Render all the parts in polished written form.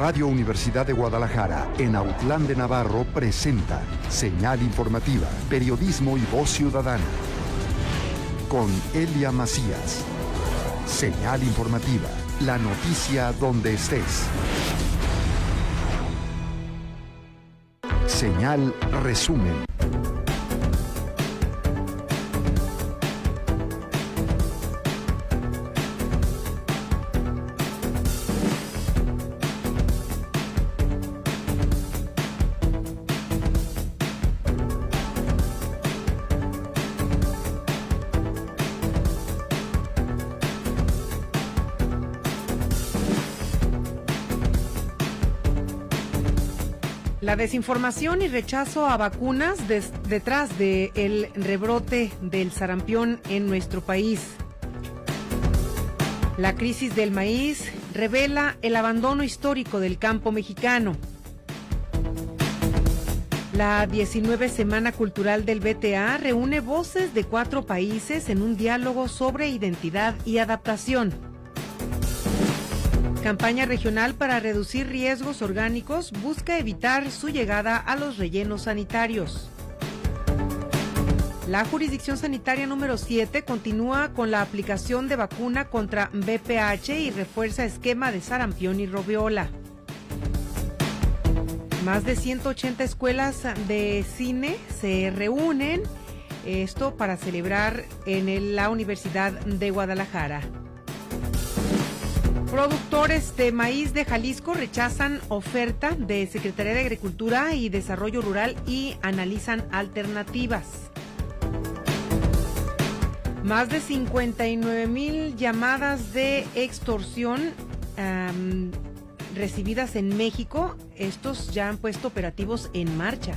Radio Universidad de Guadalajara, en Autlán de Navarro, presenta Señal Informativa, Periodismo y Voz Ciudadana. Con Elia Macías. Señal Informativa, la noticia donde estés. Señal Resumen. La desinformación y rechazo a vacunas detrás del rebrote del sarampión en nuestro país. La crisis del maíz revela el abandono histórico del campo mexicano. La 19 Semana Cultural del BTA reúne voces de 4 países en un diálogo sobre identidad y adaptación. Campaña regional para reducir riesgos orgánicos busca evitar su llegada a los rellenos sanitarios. La jurisdicción sanitaria número 7 continúa con la aplicación de vacuna contra VPH y refuerza esquema de sarampión y rubiola. Más de 180 escuelas de cine se reúnen, esto para celebrar en la Universidad de Guadalajara. Productores de maíz de Jalisco rechazan oferta de Secretaría de Agricultura y Desarrollo Rural y analizan alternativas. Más de 59,000 llamadas de extorsión recibidas en México. Estos ya han puesto operativos en marcha.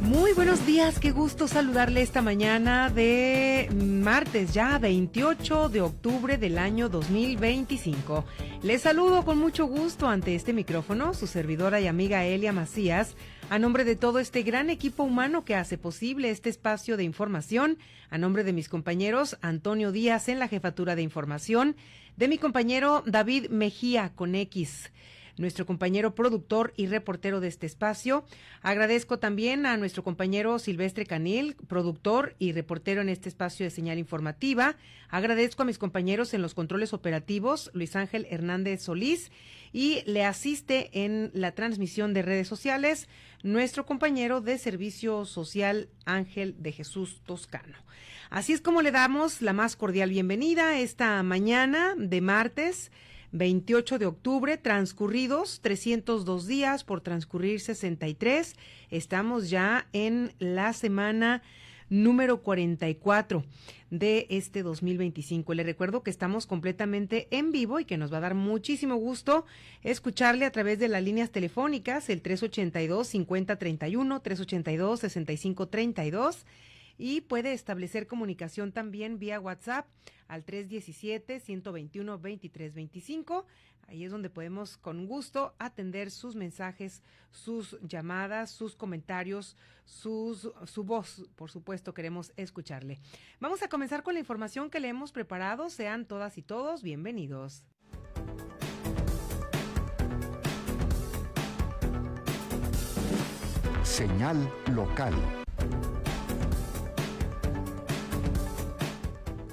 Muy buenos días, qué gusto saludarle esta mañana de martes ya 28 de octubre del año 2025. Les saludo con mucho gusto ante este micrófono, su servidora y amiga Elia Macías, a nombre de todo este gran equipo humano que hace posible este espacio de información, a nombre de mis compañeros Antonio Díaz en la jefatura de información, de mi compañero David Mejía con X, nuestro compañero productor y reportero de este espacio. Agradezco también a nuestro compañero Silvestre Canil, productor y reportero en este espacio de Señal Informativa. Agradezco a mis compañeros en los controles operativos, Luis Ángel Hernández Solís, y le asiste en la transmisión de redes sociales nuestro compañero de Servicio Social, Ángel de Jesús Toscano. Así es como le damos la más cordial bienvenida esta mañana de martes 28 de octubre, transcurridos 302 días por transcurrir 63. Estamos ya en la semana número 44 de este 2025. Le recuerdo que estamos completamente en vivo y que nos va a dar muchísimo gusto escucharle a través de las líneas telefónicas, el 382-5031, 382-6532. Y puede establecer comunicación también vía WhatsApp al 317-121-2325. Ahí es donde podemos con gusto atender sus mensajes, sus llamadas, sus comentarios, su voz. Por supuesto, queremos escucharle. Vamos a comenzar con la información que le hemos preparado. Sean todas y todos bienvenidos. Señal local.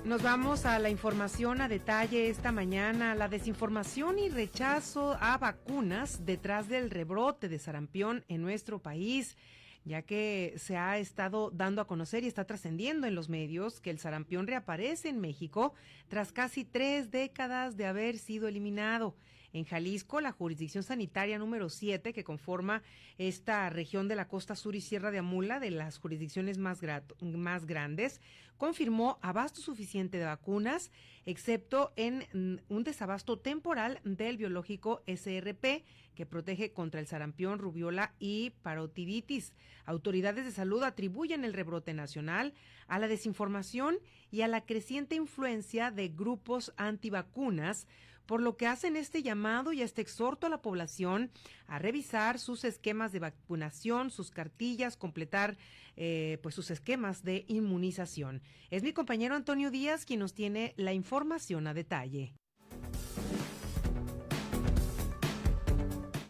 Nos vamos a la información a detalle esta mañana. La desinformación y rechazo a vacunas detrás del rebrote de sarampión en nuestro país, ya que se ha estado dando a conocer y está trascendiendo en los medios que el sarampión reaparece en México tras casi 3 décadas de haber sido eliminado. En Jalisco, la jurisdicción sanitaria número 7, que conforma esta región de la costa sur y Sierra de Amula, de las jurisdicciones más grandes, confirmó abasto suficiente de vacunas, excepto en un desabasto temporal del biológico SRP, que protege contra el sarampión, rubiola y parotiditis. Autoridades de salud atribuyen el rebrote nacional a la desinformación y a la creciente influencia de grupos antivacunas, por lo que hacen este llamado y este exhorto a la población a revisar sus esquemas de vacunación, sus cartillas, completar pues sus esquemas de inmunización. Es mi compañero Antonio Díaz quien nos tiene la información a detalle.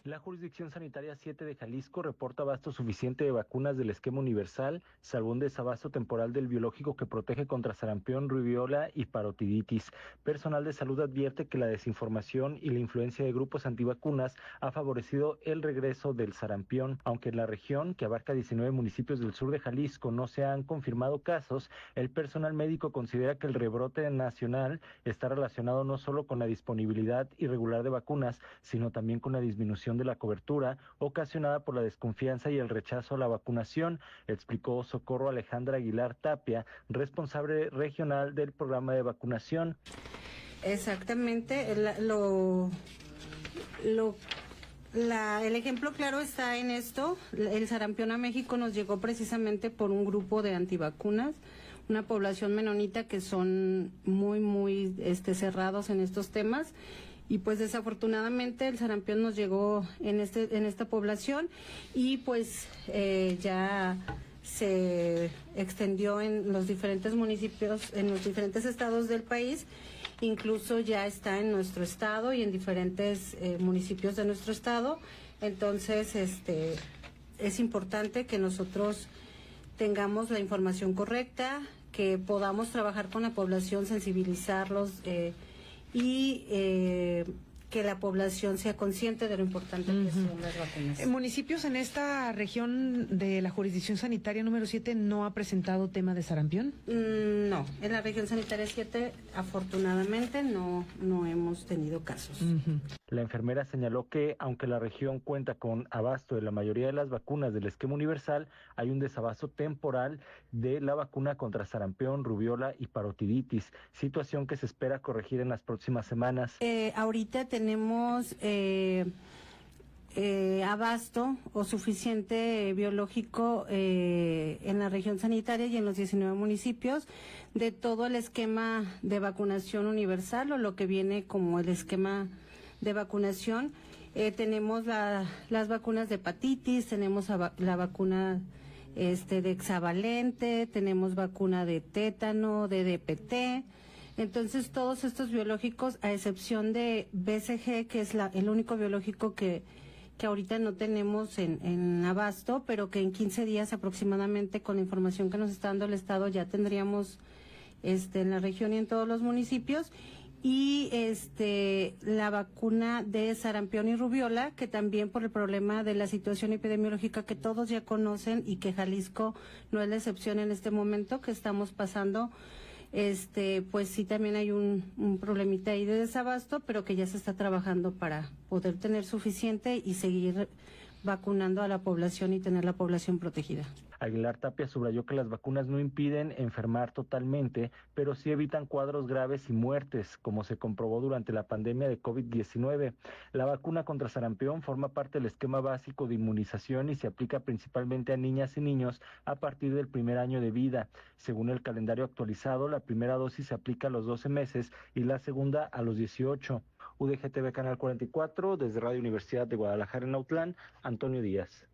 La Jurisdicción Sanitaria 7 de Jalisco reporta abasto suficiente de vacunas del esquema universal, salvo un desabasto temporal del biológico que protege contra sarampión, rubiola y parotiditis. Personal de salud advierte que la desinformación y la influencia de grupos antivacunas ha favorecido el regreso del sarampión. Aunque en la región, que abarca 19 municipios del sur de Jalisco, no se han confirmado casos, el personal médico considera que el rebrote nacional está relacionado no solo con la disponibilidad irregular de vacunas, sino también con la disminución de la cobertura ocasionada por la desconfianza y el rechazo a la vacunación, explicó Socorro Alejandra Aguilar Tapia, responsable regional del programa de vacunación. Exactamente, el ejemplo claro está en esto. El sarampión a México nos llegó precisamente por un grupo de antivacunas, una población menonita que son muy cerrados en estos temas. Y pues desafortunadamente el sarampión nos llegó en esta población y pues ya se extendió en los diferentes municipios, en los diferentes estados del país, incluso ya está en nuestro estado y en diferentes municipios de nuestro estado. Entonces es importante que nosotros tengamos la información correcta, que podamos trabajar con la población, sensibilizarlos y que la población sea consciente de lo importante que son las vacunas. ¿Municipios en esta región de la jurisdicción sanitaria número 7 no ha presentado tema de sarampión? No, en la región sanitaria 7 afortunadamente no hemos tenido casos. La enfermera señaló que, aunque la región cuenta con abasto de la mayoría de las vacunas del esquema universal, hay un desabasto temporal de la vacuna contra sarampión, rubiola y parotiditis, situación que se espera corregir en las próximas semanas. Ahorita tenemos abasto o suficiente biológico en la región sanitaria y en los 19 municipios de todo el esquema de vacunación universal o lo que viene como el esquema de vacunación. Tenemos las vacunas de hepatitis, tenemos la vacuna de hexavalente, tenemos vacuna de tétano, de DPT. Entonces todos estos biológicos, a excepción de BCG, que es el único biológico que ahorita no tenemos en abasto, pero que en 15 días aproximadamente, con la información que nos está dando el Estado, ya tendríamos en la región y en todos los municipios. Y la vacuna de sarampión y rubiola, que también por el problema de la situación epidemiológica que todos ya conocen y que Jalisco no es la excepción en este momento que estamos pasando, pues sí también hay un problemita ahí de desabasto, pero que ya se está trabajando para poder tener suficiente y seguir vacunando a la población y tener la población protegida. Aguilar Tapia subrayó que las vacunas no impiden enfermar totalmente, pero sí evitan cuadros graves y muertes, como se comprobó durante la pandemia de COVID-19. La vacuna contra sarampión forma parte del esquema básico de inmunización y se aplica principalmente a niñas y niños a partir del primer año de vida. Según el calendario actualizado, la primera dosis se aplica a los 12 meses y la segunda a los 18. UDGTV Canal 44, desde Radio Universidad de Guadalajara en Autlán, Antonio Díaz.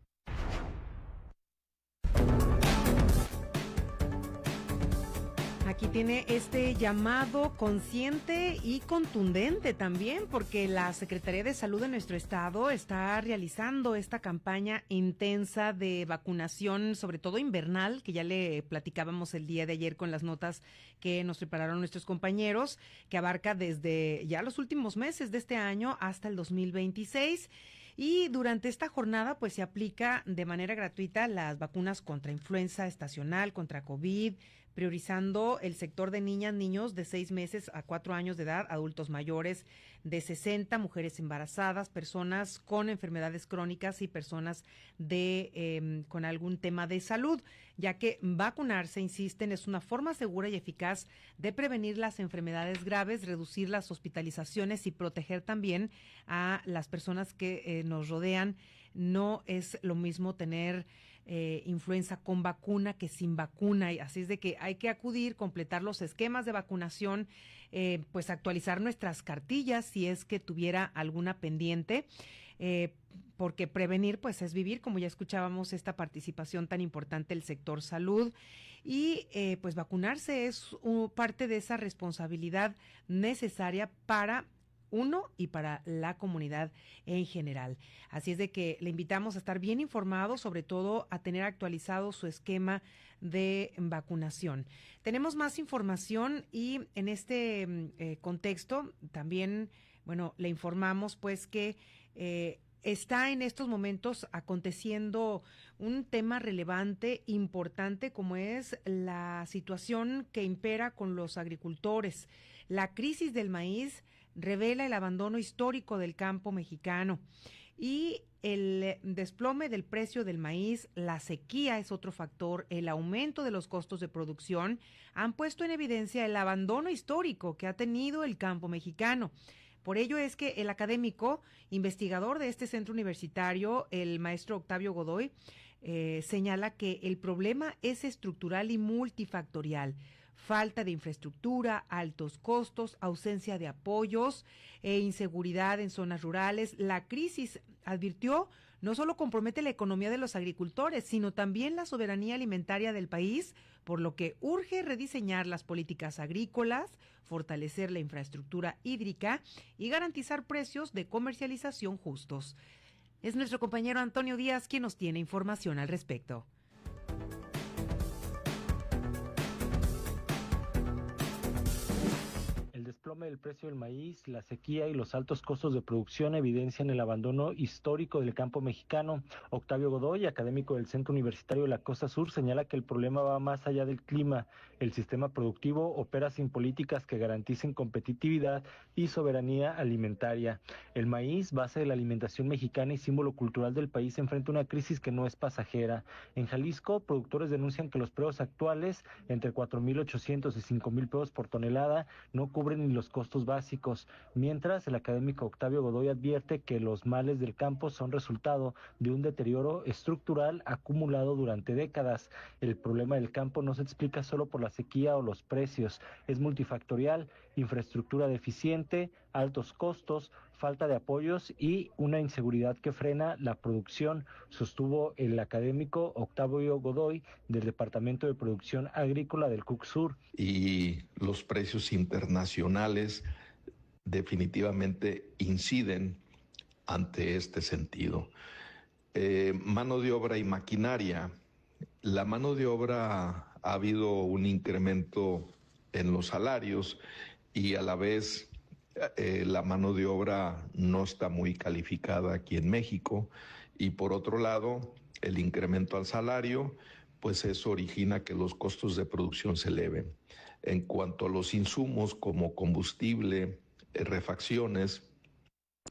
Aquí tiene este llamado consciente y contundente también, porque la Secretaría de Salud de nuestro estado está realizando esta campaña intensa de vacunación, sobre todo invernal, que ya le platicábamos el día de ayer con las notas que nos prepararon nuestros compañeros, que abarca desde ya los últimos meses de este año hasta el 2026. Y durante esta jornada pues se aplica de manera gratuita las vacunas contra influenza estacional, contra COVID, priorizando el sector de niñas, niños de 6 meses a 4 años de edad, adultos mayores de 60, mujeres embarazadas, personas con enfermedades crónicas y personas con algún tema de salud, ya que vacunarse, insisten, es una forma segura y eficaz de prevenir las enfermedades graves, reducir las hospitalizaciones y proteger también a las personas que nos rodean. No es lo mismo tener influenza con vacuna que sin vacuna, y así es de que hay que acudir, completar los esquemas de vacunación, pues actualizar nuestras cartillas si es que tuviera alguna pendiente, porque prevenir pues es vivir, como ya escuchábamos esta participación tan importante del sector salud, y pues vacunarse es parte de esa responsabilidad necesaria para uno y para la comunidad en general. Así es de que le invitamos a estar bien informados, sobre todo a tener actualizado su esquema de vacunación. Tenemos más información y en este contexto también, bueno, le informamos pues que está en estos momentos aconteciendo un tema relevante, importante, como es la situación que impera con los agricultores. La crisis del maíz revela el abandono histórico del campo mexicano y el desplome del precio del maíz, la sequía es otro factor, el aumento de los costos de producción han puesto en evidencia el abandono histórico que ha tenido el campo mexicano. Por ello es que el académico, investigador de este centro universitario, el maestro Octavio Godoy, señala que el problema es estructural y multifactorial. Falta de infraestructura, altos costos, ausencia de apoyos e inseguridad en zonas rurales. La crisis, advirtió, no solo compromete la economía de los agricultores, sino también la soberanía alimentaria del país, por lo que urge rediseñar las políticas agrícolas, fortalecer la infraestructura hídrica y garantizar precios de comercialización justos. Es nuestro compañero Antonio Díaz quien nos tiene información al respecto. El desplome del precio del maíz, la sequía y los altos costos de producción evidencian el abandono histórico del campo mexicano. Octavio Godoy, académico del Centro Universitario de la Costa Sur, señala que el problema va más allá del clima. El sistema productivo opera sin políticas que garanticen competitividad y soberanía alimentaria. El maíz, base de la alimentación mexicana y símbolo cultural del país, enfrenta una crisis que no es pasajera. En Jalisco, productores denuncian que los precios actuales, entre 4,800 y 5,000 pesos por tonelada, no cubren ni los costos básicos, mientras el académico Octavio Godoy advierte que los males del campo son resultado de un deterioro estructural acumulado durante décadas. El problema del campo no se explica solo por la sequía o los precios, es multifactorial: infraestructura deficiente, altos costos, falta de apoyos y una inseguridad que frena la producción, sostuvo el académico Octavio Godoy del Departamento de Producción Agrícola del CUCSUR. Y los precios internacionales definitivamente inciden ante este sentido. Mano de obra y maquinaria. La mano de obra, ha habido un incremento en los salarios y a la vez la mano de obra no está muy calificada aquí en México, y por otro lado el incremento al salario, pues eso origina que los costos de producción se eleven. En cuanto a los insumos como combustible, refacciones,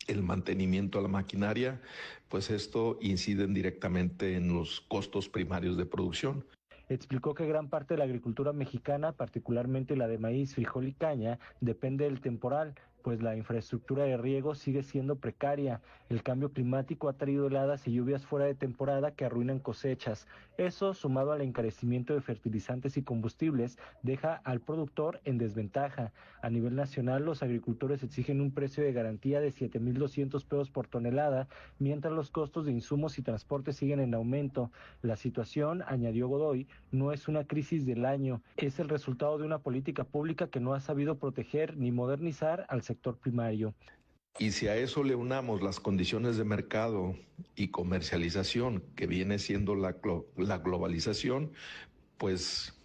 el mantenimiento a la maquinaria, pues esto incide directamente en los costos primarios de producción. Explicó que gran parte de la agricultura mexicana, particularmente la de maíz, frijol y caña, depende del temporal, pues la infraestructura de riego sigue siendo precaria. El cambio climático ha traído heladas y lluvias fuera de temporada que arruinan cosechas. Eso, sumado al encarecimiento de fertilizantes y combustibles, deja al productor en desventaja. A nivel nacional, los agricultores exigen un precio de garantía de 7,200 pesos por tonelada, mientras los costos de insumos y transporte siguen en aumento. La situación, añadió Godoy, no es una crisis del año, es el resultado de una política pública que no ha sabido proteger ni modernizar al sector primario. Y si a eso le unamos las condiciones de mercado y comercialización que viene siendo la globalización, pues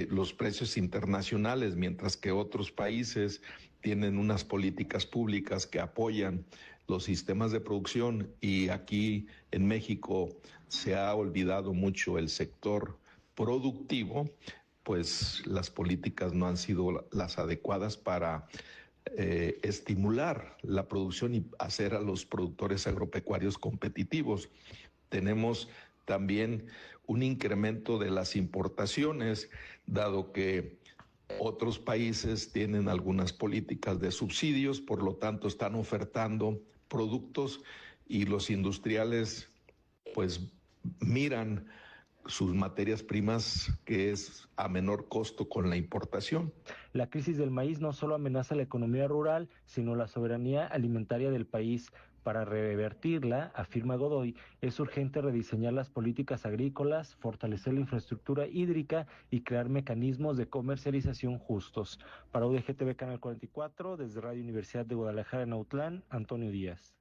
los precios internacionales, mientras que otros países tienen unas políticas públicas que apoyan los sistemas de producción, y aquí en México se ha olvidado mucho el sector productivo, pues las políticas no han sido las adecuadas para estimular la producción y hacer a los productores agropecuarios competitivos. Tenemos también un incremento de las importaciones, dado que otros países tienen algunas políticas de subsidios, por lo tanto están ofertando productos y los industriales pues miran sus materias primas, que es a menor costo con la importación. La crisis del maíz no solo amenaza la economía rural, sino la soberanía alimentaria del país. Para revertirla, afirma Godoy, es urgente rediseñar las políticas agrícolas, fortalecer la infraestructura hídrica y crear mecanismos de comercialización justos. Para UDGTV Canal 44, desde Radio Universidad de Guadalajara en Autlán, Antonio Díaz.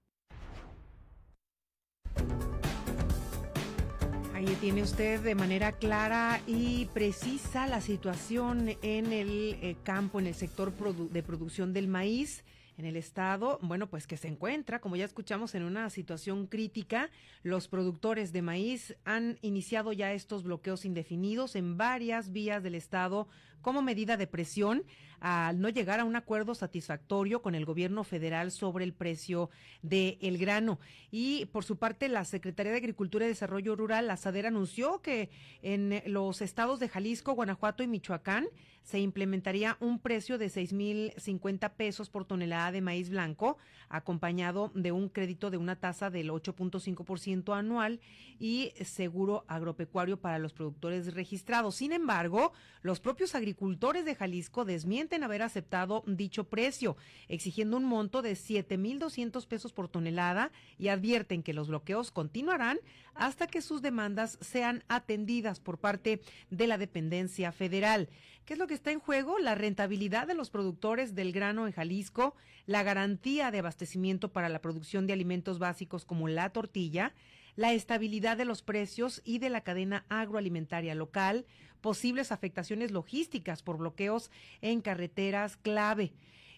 Ahí tiene usted de manera clara y precisa la situación en el campo, en el sector de producción del maíz en el estado, bueno, pues que se encuentra, como ya escuchamos, en una situación crítica. Los productores de maíz han iniciado ya estos bloqueos indefinidos en varias vías del estado como medida de presión al no llegar a un acuerdo satisfactorio con el gobierno federal sobre el precio del grano. Y por su parte, la Secretaría de Agricultura y Desarrollo Rural, la SADER, anunció que en los estados de Jalisco, Guanajuato y Michoacán se implementaría un precio de 6,050 pesos por tonelada de maíz blanco, acompañado de un crédito de una tasa del 8.5% anual y seguro agropecuario para los productores registrados. Sin embargo, los propios agricultores de Jalisco desmienten haber aceptado dicho precio, exigiendo un monto de 7,200 pesos por tonelada, y advierten que los bloqueos continuarán hasta que sus demandas sean atendidas por parte de la dependencia federal. ¿Qué es lo que está en juego? La rentabilidad de los productores del grano en Jalisco, la garantía de abastecimiento para la producción de alimentos básicos como la tortilla, la estabilidad de los precios y de la cadena agroalimentaria local, posibles afectaciones logísticas por bloqueos en carreteras clave.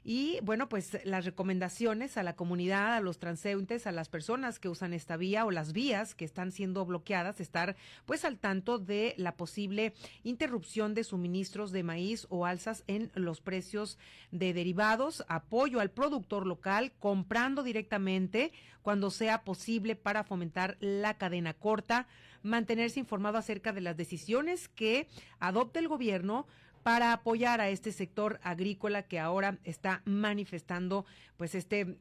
Y bueno, pues las recomendaciones a la comunidad, a los transeúntes, a las personas que usan esta vía o las vías que están siendo bloqueadas, estar pues al tanto de la posible interrupción de suministros de maíz o alzas en los precios de derivados, apoyo al productor local, comprando directamente cuando sea posible para fomentar la cadena corta, mantenerse informado acerca de las decisiones que adopte el gobierno para apoyar a este sector agrícola que ahora está manifestando pues este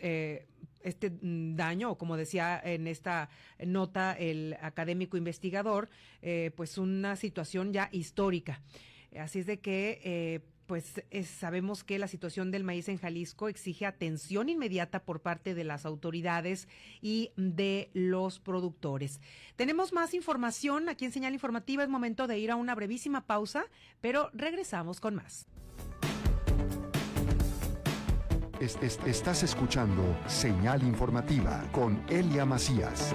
daño, o como decía en esta nota el académico investigador, pues una situación ya histórica. Así es de que sabemos que la situación del maíz en Jalisco exige atención inmediata por parte de las autoridades y de los productores. Tenemos más información aquí en Señal Informativa. Es momento de ir a una brevísima pausa, pero regresamos con más. Estás escuchando Señal Informativa con Elia Macías.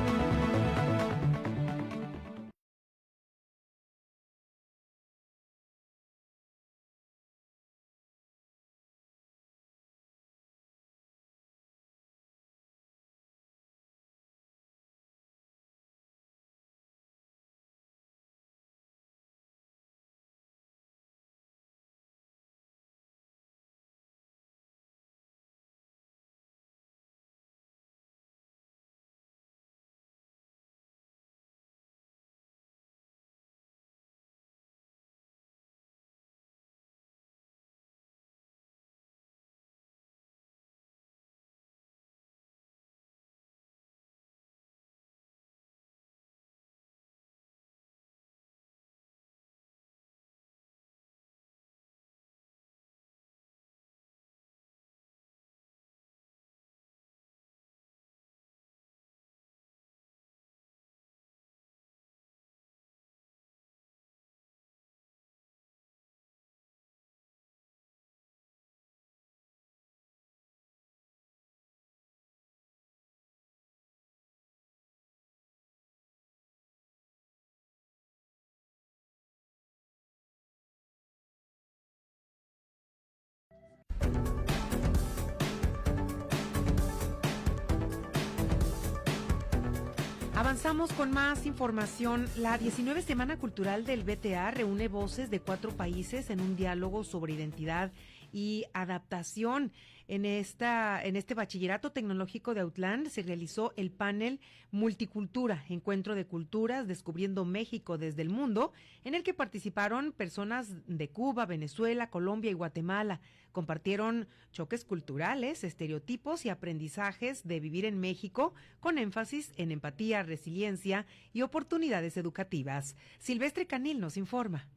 Avanzamos con más información. La 19 Semana Cultural del BTA reúne voces de 4 países en un diálogo sobre identidad y adaptación. En este bachillerato tecnológico de Autlán se realizó el panel Multicultura, Encuentro de Culturas, Descubriendo México desde el Mundo, en el que participaron personas de Cuba, Venezuela, Colombia y Guatemala. Compartieron choques culturales, estereotipos y aprendizajes de vivir en México, con énfasis en empatía, resiliencia y oportunidades educativas. Silvestre Canil nos informa.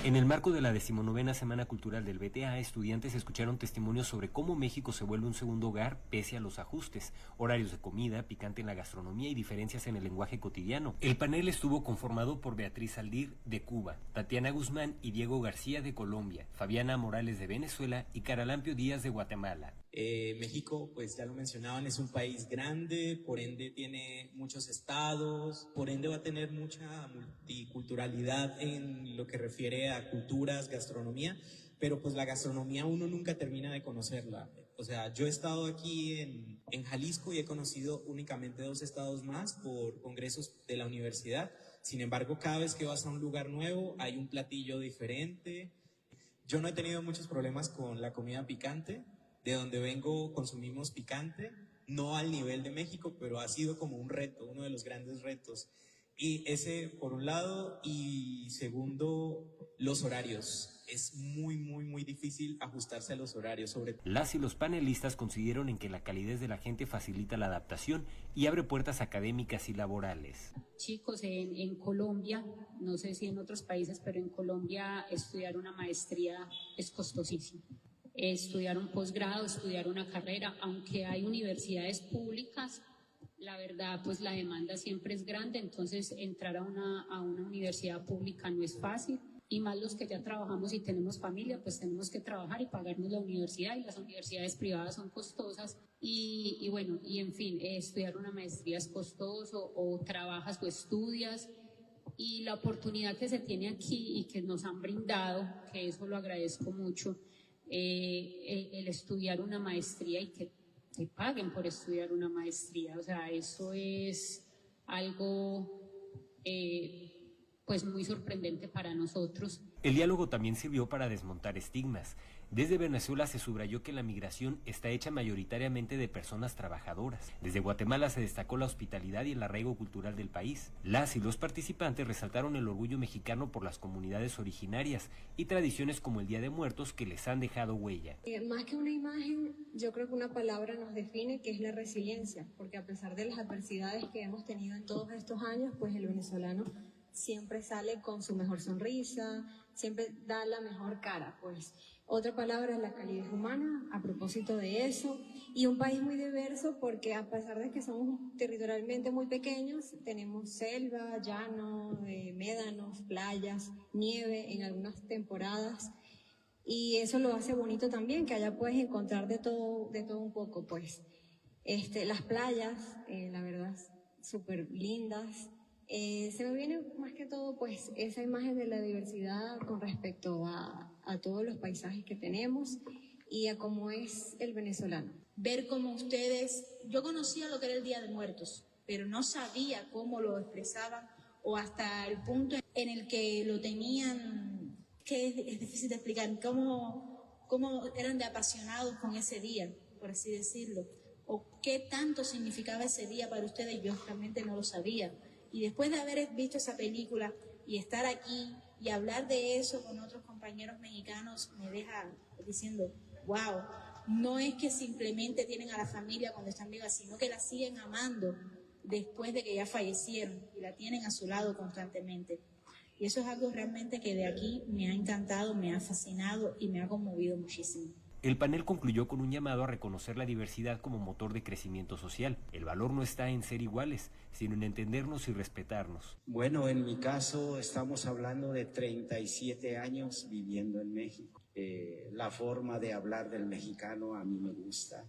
En el marco de la 19ª Semana Cultural del BTA, estudiantes escucharon testimonios sobre cómo México se vuelve un segundo hogar pese a los ajustes, horarios de comida, picante en la gastronomía y diferencias en el lenguaje cotidiano. El panel estuvo conformado por Beatriz Aldir, de Cuba, Tatiana Guzmán y Diego García, de Colombia, Fabiana Morales, de Venezuela y Caralampio Díaz, de Guatemala. México, pues ya lo mencionaban, es un país grande, por ende tiene muchos estados, por ende va a tener mucha multiculturalidad en lo que refiere a culturas, gastronomía, pero pues la gastronomía uno nunca termina de conocerla. O sea, yo he estado aquí en Jalisco y he conocido únicamente 2 estados más por congresos de la universidad. Sin embargo, cada vez que vas a un lugar nuevo hay un platillo diferente. Yo no he tenido muchos problemas con la comida picante. De donde vengo consumimos picante, no al nivel de México, pero ha sido como un reto, uno de los grandes retos. Y ese por un lado, y segundo, los horarios. Es muy difícil ajustarse a los horarios. Las y los panelistas coincidieron en que la calidez de la gente facilita la adaptación y abre puertas académicas y laborales. Chicos, en Colombia, no sé si en otros países, pero en Colombia estudiar una maestría es costosísimo. Estudiar un posgrado, estudiar una carrera, aunque hay universidades públicas, la verdad pues la demanda siempre es grande, entonces entrar a una universidad pública no es fácil, y más los que ya trabajamos y tenemos familia, pues tenemos que trabajar y pagarnos la universidad, y las universidades privadas son costosas, y bueno, y en fin, estudiar una maestría es costoso, o trabajas o estudias, y la oportunidad que se tiene aquí y que nos han brindado, que eso lo agradezco mucho, el estudiar una maestría y que te paguen por estudiar una maestría, o sea, eso es algo pues muy sorprendente para nosotros. El diálogo también sirvió para desmontar estigmas. Desde Venezuela se subrayó que la migración está hecha mayoritariamente de personas trabajadoras. Desde Guatemala se destacó la hospitalidad y el arraigo cultural del país. Las y los participantes resaltaron el orgullo mexicano por las comunidades originarias y tradiciones como el Día de Muertos que les han dejado huella. Más que una imagen, yo creo que una palabra nos define, que es la resiliencia, porque a pesar de las adversidades que hemos tenido en todos estos años, pues el venezolano siempre sale con su mejor sonrisa, siempre da la mejor cara, pues. Otra palabra es la calidez humana, a propósito de eso, y un país muy diverso porque a pesar de que somos territorialmente muy pequeños, tenemos selva, llano, médanos, playas, nieve en algunas temporadas, y eso lo hace bonito también, que allá puedes encontrar de todo un poco, pues. Las playas, la verdad, súper lindas. Se me viene más que todo pues esa imagen de la diversidad con respecto a todos los paisajes que tenemos y a cómo es el venezolano. Ver cómo ustedes, yo conocía lo que era el Día de Muertos, pero no sabía cómo lo expresaban o hasta el punto en el que lo tenían, que es difícil de explicar, cómo eran de apasionados con ese día, por así decirlo, o qué tanto significaba ese día para ustedes, yo realmente no lo sabía. Y después de haber visto esa película y estar aquí y hablar de eso con otros compañeros mexicanos, me deja diciendo, wow, no es que simplemente tienen a la familia cuando están vivas, sino que la siguen amando después de que ya fallecieron y la tienen a su lado constantemente. Y eso es algo realmente que de aquí me ha encantado, me ha fascinado y me ha conmovido muchísimo. El panel concluyó con un llamado a reconocer la diversidad como motor de crecimiento social. El valor no está en ser iguales, sino en entendernos y respetarnos. Bueno, en mi caso estamos hablando de 37 años viviendo en México. La forma de hablar del mexicano a mí me gusta.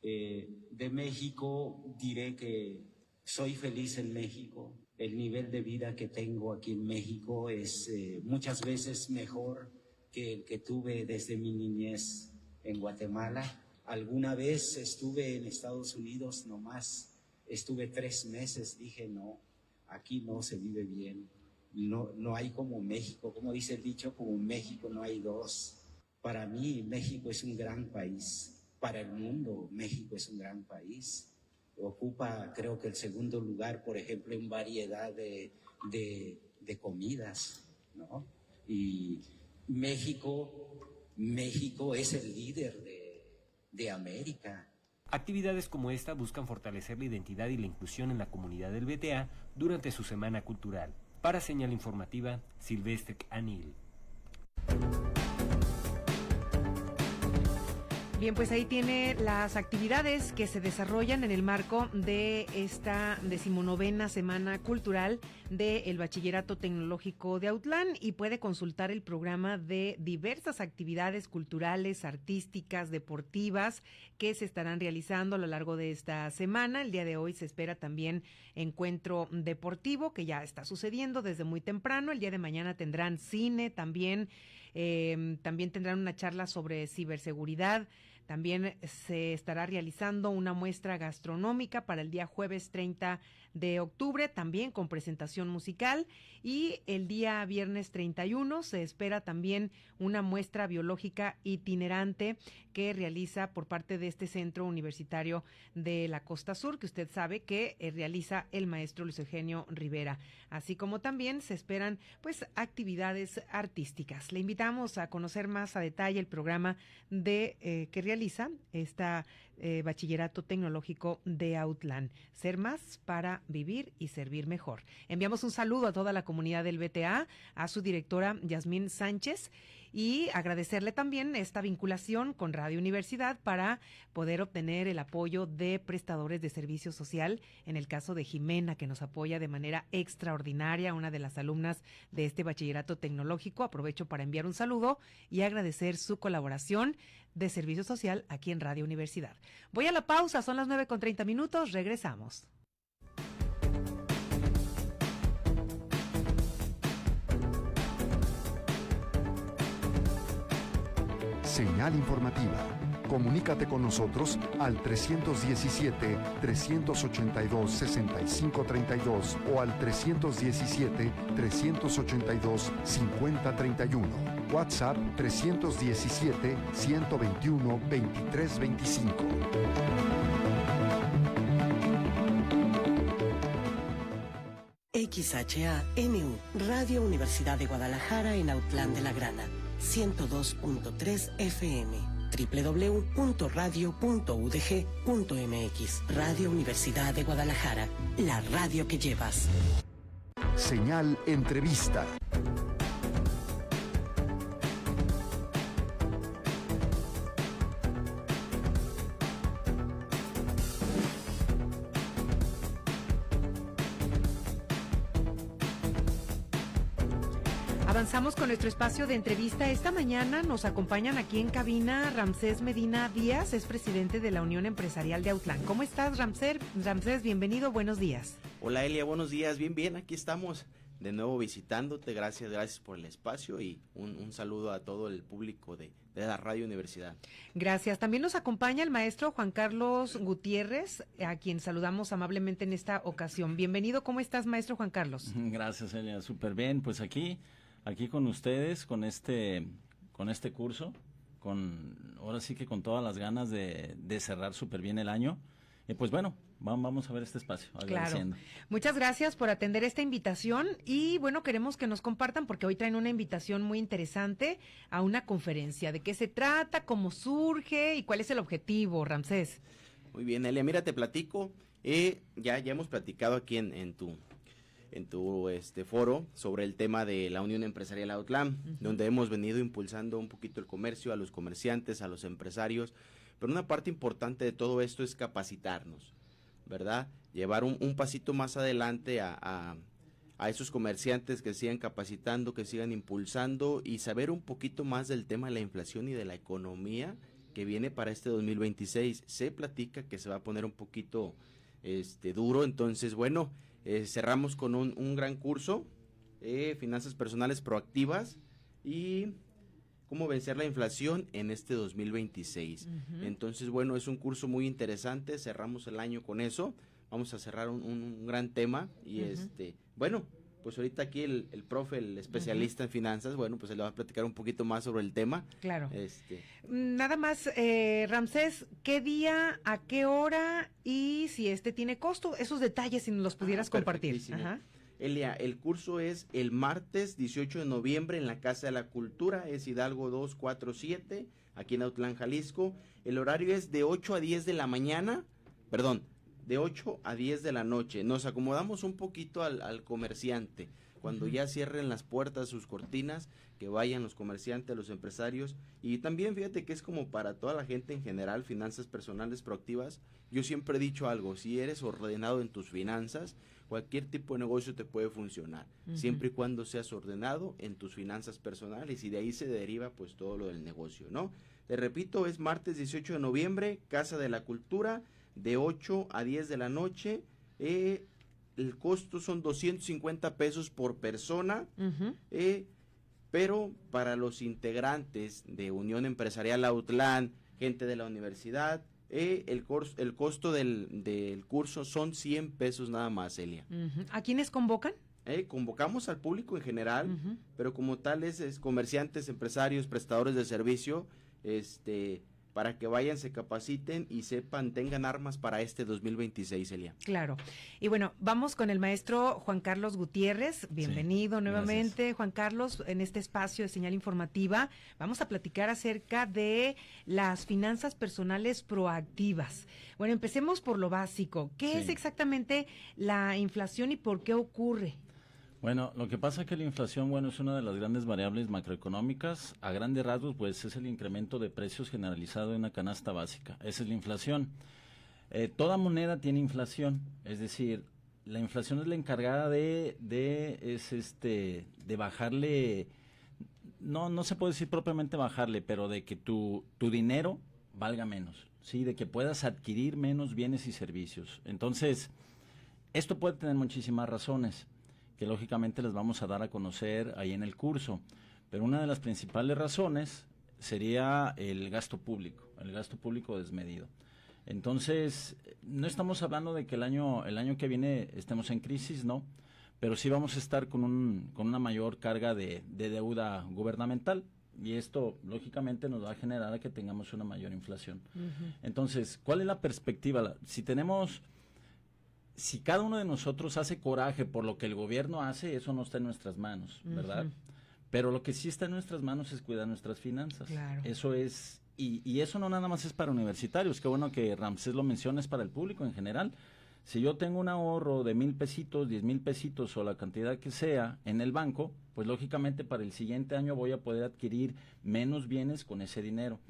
De México diré que soy feliz en México. El nivel de vida que tengo aquí en México es muchas veces mejor que el que tuve desde mi niñez en Guatemala. Alguna vez estuve en Estados Unidos nomás, estuve 3 meses, dije no, aquí no se vive bien. no hay como México, como dice el dicho, como México no hay dos. Para mí México es un gran país, para el mundo México es un gran país. Ocupa, creo que el segundo lugar, por ejemplo, en variedad de comidas, ¿no? Y México es el líder de América. Actividades como esta buscan fortalecer la identidad y la inclusión en la comunidad del VTA durante su semana cultural. Para Señal Informativa, Silvestre Anil. Bien, pues ahí tiene las actividades que se desarrollan en el marco de esta 19ª Semana Cultural del Bachillerato Tecnológico de Autlán, y puede consultar el programa de diversas actividades culturales, artísticas, deportivas que se estarán realizando a lo largo de esta semana. El día de hoy se espera también encuentro deportivo, que ya está sucediendo desde muy temprano. El día de mañana tendrán cine también. También tendrán una charla sobre ciberseguridad. También se estará realizando una muestra gastronómica para el día jueves 30 de octubre, también con presentación musical, y el día viernes 31 se espera también una muestra biológica itinerante que realiza por parte de este Centro Universitario de la Costa Sur, que usted sabe que realiza el maestro Luis Eugenio Rivera, así como también se esperan pues actividades artísticas. Le invitamos a conocer más a detalle el programa de que realiza esta Bachillerato Tecnológico de Autlán. Ser más para vivir y servir mejor. Enviamos un saludo a toda la comunidad del VTA, a su directora Yasmín Sánchez, y agradecerle también esta vinculación con Radio Universidad para poder obtener el apoyo de prestadores de servicio social, en el caso de Jimena, que nos apoya de manera extraordinaria, una de las alumnas de este Bachillerato Tecnológico. Aprovecho para enviar un saludo y agradecer su colaboración de servicio social aquí en Radio Universidad. Voy a la pausa, son las 9:30, regresamos. Señal informativa. Comunícate con nosotros al 317-382-6532 o al 317-382-5031. WhatsApp 317-121-2325. XHANU, Radio Universidad de Guadalajara en Autlán de la Grana, 102.3 FM, www.radio.udg.mx. Radio Universidad de Guadalajara, la radio que llevas. Señal Entrevista. Avanzamos con nuestro espacio de entrevista. Esta mañana nos acompañan aquí en cabina Ramsés Medina Díaz, es presidente de la Unión Empresarial de Autlán. ¿Cómo estás, Ramsés? Ramsés, bienvenido, buenos días. Hola, Elia, buenos días. Bien, aquí estamos de nuevo visitándote. Gracias por el espacio y un saludo a todo el público de la Radio Universidad. Gracias. También nos acompaña el maestro Juan Carlos Gutiérrez, a quien saludamos amablemente en esta ocasión. Bienvenido, ¿cómo estás, maestro Juan Carlos? Gracias, Elia, súper bien. Pues aquí con ustedes, con este curso, ahora sí que con todas las ganas de cerrar súper bien el año. Y pues bueno, vamos a ver este espacio. Claro. Muchas gracias por atender esta invitación y bueno, queremos que nos compartan porque hoy traen una invitación muy interesante a una conferencia. ¿De qué se trata? ¿Cómo surge? ¿Y cuál es el objetivo, Ramsés? Muy bien, Elia, mira, te platico. Ya hemos platicado aquí en tu foro sobre el tema de la Unión Empresarial Autlán, donde hemos venido impulsando un poquito el comercio, a los comerciantes, a los empresarios, pero una parte importante de todo esto es capacitarnos, ¿verdad? Llevar un pasito más adelante a esos comerciantes que sigan capacitando, que sigan impulsando y saber un poquito más del tema de la inflación y de la economía que viene para este 2026. Se platica que se va a poner un poquito duro, entonces bueno, cerramos con un gran curso, Finanzas Personales Proactivas y cómo vencer la inflación en este 2026. Entonces, bueno, es un curso muy interesante, cerramos el año con eso, vamos a cerrar un gran tema y bueno, pues ahorita aquí el profe, el especialista en finanzas, bueno, pues él le va a platicar un poquito más sobre el tema. Claro. Nada más, Ramsés, ¿qué día, a qué hora y si tiene costo? Esos detalles, si nos los pudieras compartir. Ajá. Elia, el curso es el martes 18 de noviembre en la Casa de la Cultura, es Hidalgo 247, aquí en Autlán, Jalisco. El horario es de 8 a 10 de la mañana, de 8 a 10 de la noche. Nos acomodamos un poquito al comerciante. Cuando ya cierren las puertas, sus cortinas, que vayan los comerciantes, los empresarios. Y también fíjate que es como para toda la gente en general, finanzas personales proactivas. Yo siempre he dicho algo, si eres ordenado en tus finanzas, cualquier tipo de negocio te puede funcionar, siempre y cuando seas ordenado en tus finanzas personales y de ahí se deriva pues todo lo del negocio, ¿no? Te repito, es martes 18 de noviembre, Casa de la Cultura, de 8 a 10 de la noche. El costo son 250 pesos por persona, pero para los integrantes de Unión Empresarial Autlán, gente de la universidad, el costo del curso son 100 pesos nada más, Elia. ¿A quiénes convocan? Convocamos al público en general, pero como tal es comerciantes, empresarios, prestadores de servicio, para que vayan, se capaciten y sepan, tengan armas para este 2026, Elia. Claro. Y bueno, vamos con el maestro Juan Carlos Gutiérrez. Bienvenido nuevamente, gracias. Juan Carlos, en este espacio de Señal Informativa. Vamos a platicar acerca de las finanzas personales proactivas. Bueno, empecemos por lo básico. ¿Qué es exactamente la inflación y por qué ocurre? Bueno, lo que pasa es que la inflación, es una de las grandes variables macroeconómicas. A grandes rasgos, pues es el incremento de precios generalizado de una canasta básica. Esa es la inflación. Toda moneda tiene inflación, es decir, la inflación es la encargada de bajarle, no se puede decir propiamente bajarle, pero de que tu dinero valga menos, ¿sí? De que puedas adquirir menos bienes y servicios. Entonces, esto puede tener muchísimas razones, que lógicamente les vamos a dar a conocer ahí en el curso, pero una de las principales razones sería el gasto público desmedido. Entonces, no estamos hablando de que el año que viene estemos en crisis, no, pero sí vamos a estar con una mayor carga de deuda gubernamental, y esto lógicamente nos va a generar a que tengamos una mayor inflación. Entonces, ¿cuál es la perspectiva? Si cada uno de nosotros hace coraje por lo que el gobierno hace, eso no está en nuestras manos, ¿verdad? Pero lo que sí está en nuestras manos es cuidar nuestras finanzas. Claro. Eso es, y eso no nada más es para universitarios, qué bueno que Ramsés lo menciona, es para el público en general. Si yo tengo un ahorro de 1,000 pesitos, 10,000 pesitos o la cantidad que sea en el banco, pues lógicamente para el siguiente año voy a poder adquirir menos bienes con ese dinero.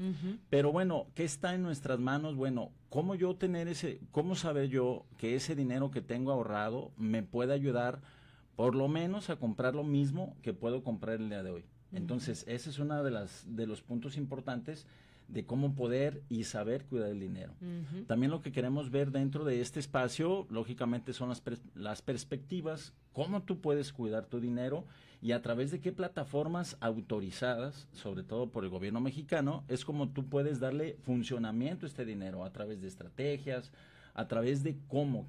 Pero bueno, ¿qué está en nuestras manos? Bueno, ¿cómo saber yo que ese dinero que tengo ahorrado me puede ayudar por lo menos a comprar lo mismo que puedo comprar el día de hoy? Entonces, ese es uno de los puntos importantes de cómo poder y saber cuidar el dinero. También lo que queremos ver dentro de este espacio, lógicamente, son las perspectivas, cómo tú puedes cuidar tu dinero y a través de qué plataformas autorizadas, sobre todo por el gobierno mexicano, es como tú puedes darle funcionamiento a este dinero, a través de estrategias, a través de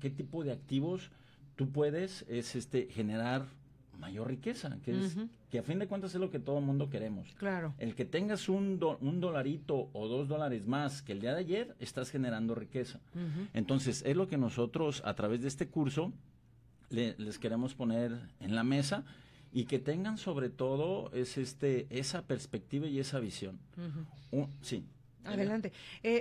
qué tipo de activos tú puedes generar mayor riqueza, que a fin de cuentas es lo que todo el mundo queremos. Claro. El que tengas un dolarito o $2 más que el día de ayer, estás generando riqueza. Entonces, es lo que nosotros a través de este curso les queremos poner en la mesa y que tengan sobre todo esa perspectiva y esa visión. Sí. Adelante.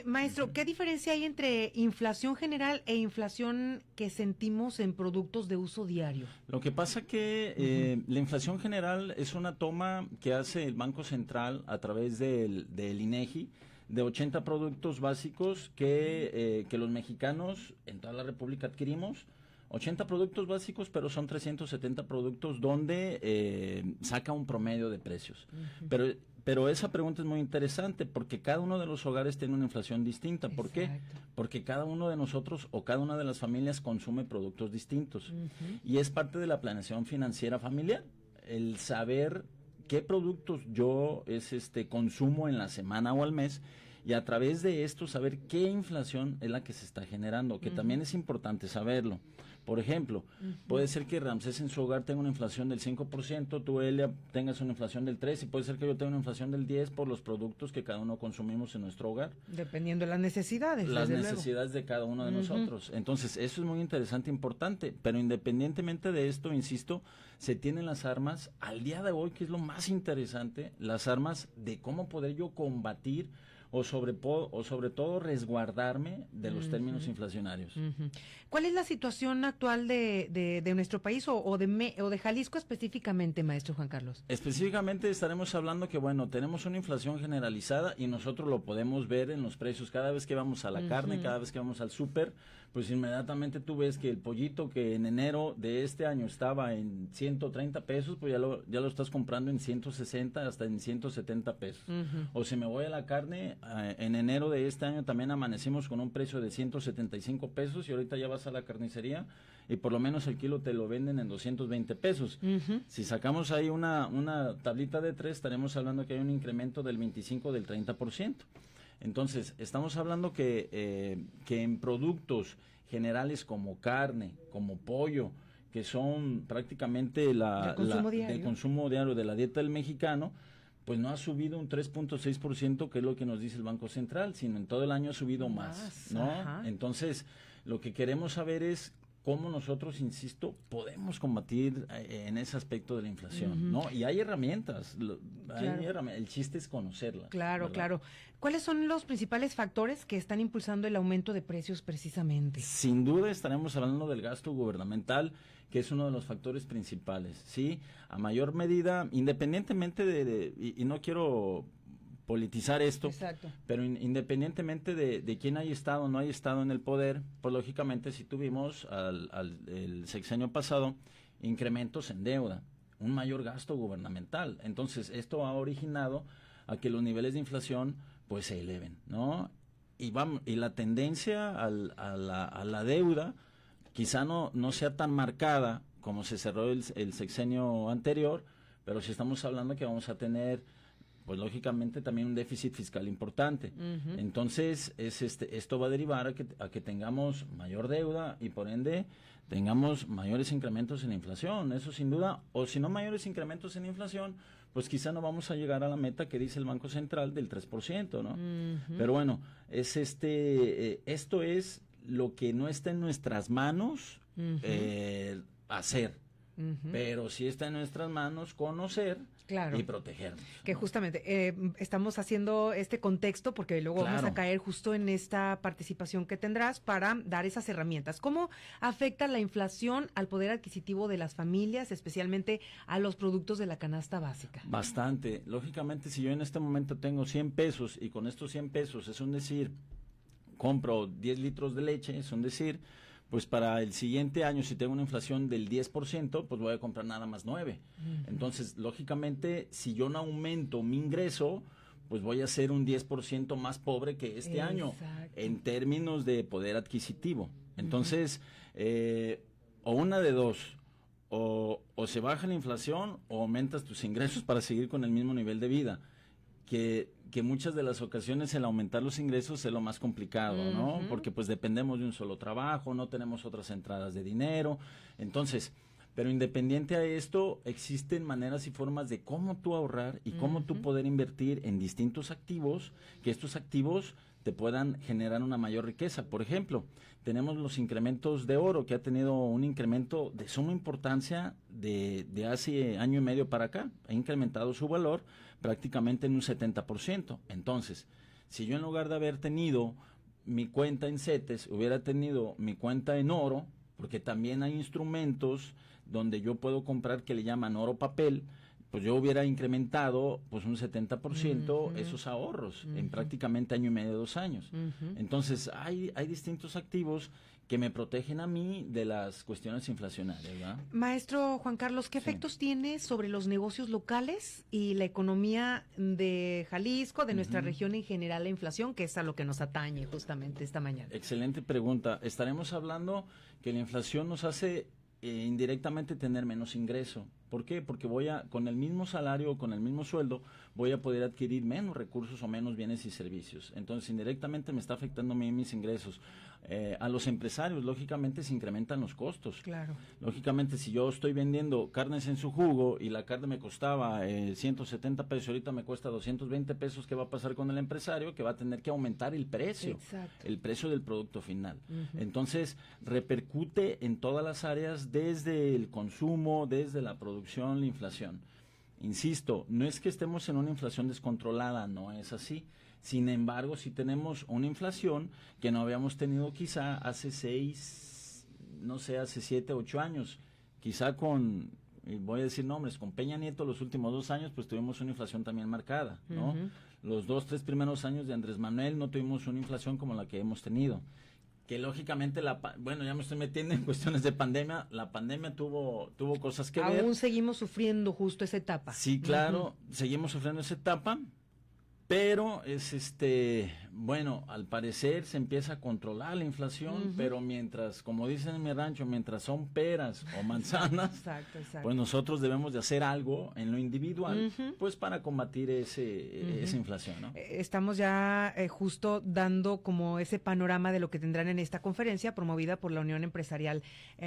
Maestro, ¿qué diferencia hay entre inflación general e inflación que sentimos en productos de uso diario? Lo que pasa que la inflación general es una toma que hace el Banco Central a través del INEGI de 80 productos básicos que los mexicanos en toda la República adquirimos. 80 productos básicos, pero son 370 productos donde saca un promedio de precios. Pero esa pregunta es muy interesante porque cada uno de los hogares tiene una inflación distinta. ¿Por qué? Porque cada uno de nosotros o cada una de las familias consume productos distintos. Y es parte de la planeación financiera familiar, el saber qué productos yo consumo en la semana o al mes y a través de esto saber qué inflación es la que se está generando, que también es importante saberlo. Por ejemplo, puede ser que Ramsés en su hogar tenga una inflación del 5%, tú, Elia, tengas una inflación del 3%, y puede ser que yo tenga una inflación del 10% por los productos que cada uno consumimos en nuestro hogar. Dependiendo de las necesidades. Las necesidades de cada uno de nosotros. Entonces, eso es muy interesante, importante, pero independientemente de esto, insisto, se tienen las armas, al día de hoy, que es lo más interesante, las armas de cómo poder yo combatir o sobre todo resguardarme de los términos inflacionarios. ¿Cuál es la situación actual de nuestro país o de Jalisco específicamente, maestro Juan Carlos? Específicamente estaremos hablando que, bueno, tenemos una inflación generalizada y nosotros lo podemos ver en los precios. Cada vez que vamos a la carne, cada vez que vamos al súper, pues inmediatamente tú ves que el pollito que en enero de este año estaba en 130 pesos, pues ya lo estás comprando en 160 hasta en 170 pesos. O si me voy a la carne, en enero de este año también amanecimos con un precio de 175 pesos y ahorita ya vas a la carnicería y por lo menos el kilo te lo venden en 220 pesos. Si sacamos ahí una tablita de 3, estaremos hablando que hay un incremento del 25, del 30%. Entonces, estamos hablando que en productos generales como carne, como pollo, que son prácticamente el consumo diario de la dieta del mexicano, pues no ha subido un 3.6%, que es lo que nos dice el Banco Central, sino en todo el año ha subido más, ¿no? Entonces, lo que queremos saber es cómo nosotros, insisto, podemos combatir en ese aspecto de la inflación, ¿no? Y hay herramientas, el chiste es conocerlas. Claro, ¿verdad? claro. ¿Cuáles son los principales factores que están impulsando el aumento de precios precisamente? Sin duda estaremos hablando del gasto gubernamental, que es uno de los factores principales, ¿sí? A mayor medida, independientemente y no quiero politizar esto, pero independientemente de quién haya estado o no haya estado en el poder, pues lógicamente sí tuvimos el sexenio pasado incrementos en deuda, un mayor gasto gubernamental. Entonces, esto ha originado a que los niveles de inflación pues se eleven, ¿no? Y la tendencia a la deuda quizá no sea tan marcada como se cerró el sexenio anterior, pero sí estamos hablando que vamos a tener pues lógicamente también un déficit fiscal importante. Entonces, esto va a derivar a que tengamos mayor deuda y por ende tengamos mayores incrementos en la inflación, eso sin duda, o si no mayores incrementos en la inflación, pues quizá no vamos a llegar a la meta que dice el Banco Central del 3%, ¿no? Pero bueno, esto es lo que no está en nuestras manos hacer. Pero sí está en nuestras manos conocer y protegernos. Que justamente estamos haciendo este contexto porque luego vamos a caer justo en esta participación que tendrás para dar esas herramientas. ¿Cómo afecta la inflación al poder adquisitivo de las familias, especialmente a los productos de la canasta básica? Bastante. Lógicamente, si yo en este momento tengo 100 pesos y con estos 100 pesos, es un decir, compro 10 litros de leche, es un decir, pues para el siguiente año, si tengo una inflación del 10%, pues voy a comprar nada más 9. Entonces, lógicamente, si yo no aumento mi ingreso, pues voy a ser un 10% más pobre que este año, en términos de poder adquisitivo. Entonces, o una de dos, o se baja la inflación, o aumentas tus ingresos para seguir con el mismo nivel de vida. Que muchas de las ocasiones el aumentar los ingresos es lo más complicado, ¿no? Porque pues dependemos de un solo trabajo, no tenemos otras entradas de dinero. Entonces, pero independiente a esto, existen maneras y formas de cómo tú ahorrar y cómo tú poder invertir en distintos activos, que estos activos te puedan generar una mayor riqueza. Por ejemplo, tenemos los incrementos de oro, que ha tenido un incremento de suma importancia de hace año y medio para acá. Ha incrementado su valor prácticamente en un 70%. Entonces, si yo en lugar de haber tenido mi cuenta en CETES, hubiera tenido mi cuenta en oro, porque también hay instrumentos donde yo puedo comprar que le llaman oro papel, pues yo hubiera incrementado pues un 70% esos ahorros en prácticamente año y medio, 2 años. Entonces, hay distintos activos que me protegen a mí de las cuestiones inflacionarias, ¿verdad? Maestro Juan Carlos, ¿qué efectos tiene sobre los negocios locales y la economía de Jalisco, de nuestra región en general, la inflación, que es a lo que nos atañe justamente esta mañana? Excelente pregunta. Estaremos hablando que la inflación nos hace indirectamente tener menos ingreso. ¿Por qué? Porque con el mismo salario, con el mismo sueldo, voy a poder adquirir menos recursos o menos bienes y servicios. Entonces, indirectamente me está afectando a mí mis ingresos. A los empresarios, lógicamente, se incrementan los costos. Claro. Lógicamente, si yo estoy vendiendo carnes en su jugo y la carne me costaba 170 pesos, ahorita me cuesta 220 pesos, ¿qué va a pasar con el empresario? Que va a tener que aumentar el precio. Exacto. El precio del producto final. Entonces, repercute en todas las áreas, desde el consumo, desde la producción, la inflación. Insisto, no es que estemos en una inflación descontrolada, no es así. Sin embargo, sí tenemos una inflación que no habíamos tenido quizá hace 7, 8 años. Quizá voy a decir nombres, con Peña Nieto los últimos 2 años, pues tuvimos una inflación también marcada, ¿no? Los 2, 3 primeros años de Andrés Manuel no tuvimos una inflación como la que hemos tenido. Que lógicamente, ya me estoy metiendo en cuestiones de pandemia, la pandemia tuvo cosas que ver. Aún seguimos sufriendo justo esa etapa. Sí, claro, seguimos sufriendo esa etapa, pero al parecer se empieza a controlar la inflación, pero mientras, como dicen en mi rancho, mientras son peras o manzanas, exacto. Pues nosotros debemos de hacer algo en lo individual, pues para combatir esa inflación, ¿no? Estamos ya justo dando como ese panorama de lo que tendrán en esta conferencia promovida por la Unión Empresarial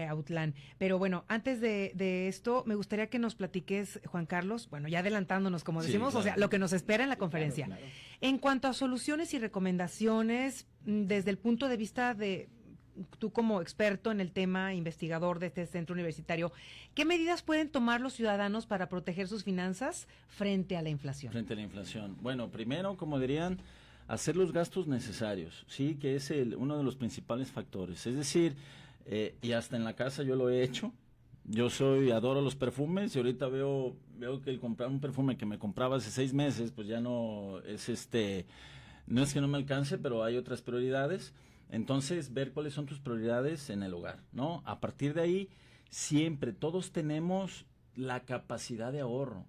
Autlán. Pero bueno, antes de esto, me gustaría que nos platiques, Juan Carlos, bueno, ya adelantándonos, como decimos, claro. O sea, lo que nos espera en la conferencia. Claro. En cuanto a soluciones y recomendaciones, desde el punto de vista de tú como experto en el tema, investigador de este centro universitario, ¿qué medidas pueden tomar los ciudadanos para proteger sus finanzas frente a la inflación? Frente a la inflación. Bueno, primero, como dirían, hacer los gastos necesarios, sí, que es uno de los principales factores. Es decir, y hasta en la casa yo lo he hecho. Yo adoro los perfumes y ahorita veo que el comprar un perfume que me compraba hace 6 meses, pues ya no es no es que no me alcance, pero hay otras prioridades. Entonces, ver cuáles son tus prioridades en el hogar, ¿no? A partir de ahí, siempre, todos tenemos la capacidad de ahorro.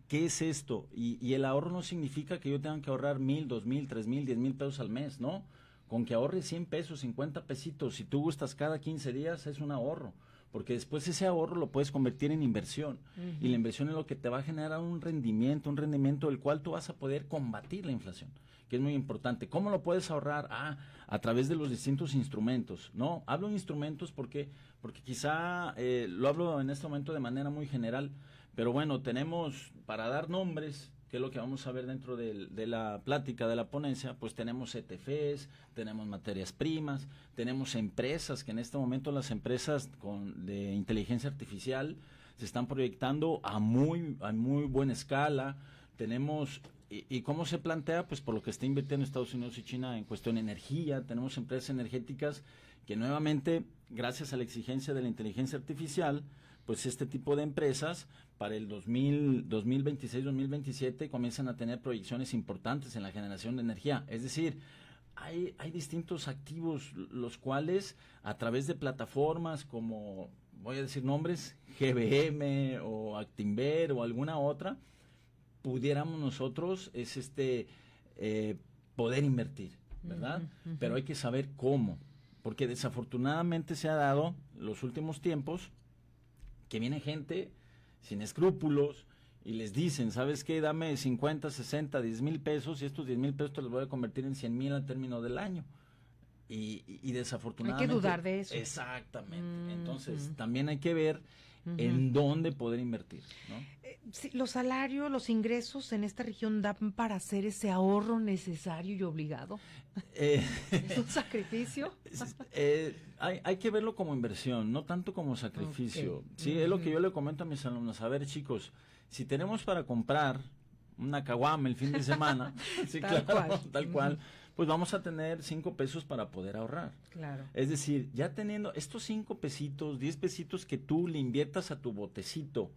¿Qué es esto? Y el ahorro no significa que yo tenga que ahorrar 1,000, 2,000, 3,000, 10,000 pesos al mes, ¿no? Con que ahorres 100 pesos, 50 pesitos, si tú gustas cada 15 días, es un ahorro. Porque después ese ahorro lo puedes convertir en inversión. Y la inversión es lo que te va a generar un rendimiento del cual tú vas a poder combatir la inflación, que es muy importante. ¿Cómo lo puedes ahorrar? A través de los distintos instrumentos, ¿no? Hablo de instrumentos porque quizá lo hablo en este momento de manera muy general, pero bueno, tenemos, para dar nombres, que es lo que vamos a ver dentro de la plática, de la ponencia, pues tenemos ETFs, tenemos materias primas, tenemos empresas, que en este momento las empresas de inteligencia artificial se están proyectando a muy buena escala. Tenemos, y cómo se plantea, pues por lo que está invirtiendo Estados Unidos y China en cuestión de energía. Tenemos empresas energéticas que nuevamente, gracias a la exigencia de la inteligencia artificial, pues este tipo de empresas para el 2026-2027 comienzan a tener proyecciones importantes en la generación de energía. Es decir, hay distintos activos, los cuales a través de plataformas como, voy a decir nombres, GBM o Actinver o alguna otra, pudiéramos nosotros poder invertir, ¿verdad? Pero hay que saber cómo, porque desafortunadamente se ha dado los últimos tiempos que viene gente sin escrúpulos y les dicen, ¿sabes qué? Dame 50, 60, 10,000 pesos y estos 10,000 pesos te los voy a convertir en 100,000 al término del año. Y desafortunadamente... Hay que dudar de eso. Exactamente. Entonces, también hay que ver en dónde poder invertir, ¿no? Sí, los salarios, los ingresos en esta región dan para hacer ese ahorro necesario y obligado. ¿Es un sacrificio? Hay que verlo como inversión, no tanto como sacrificio. Okay. Sí, es lo que yo le comento a mis alumnos. A ver, chicos, si tenemos para comprar una caguama el fin de semana, sí, tal cual, pues vamos a tener 5 pesos para poder ahorrar. Claro. Es decir, ya teniendo estos 5 pesitos, 10 pesitos que tú le inviertas a tu botecito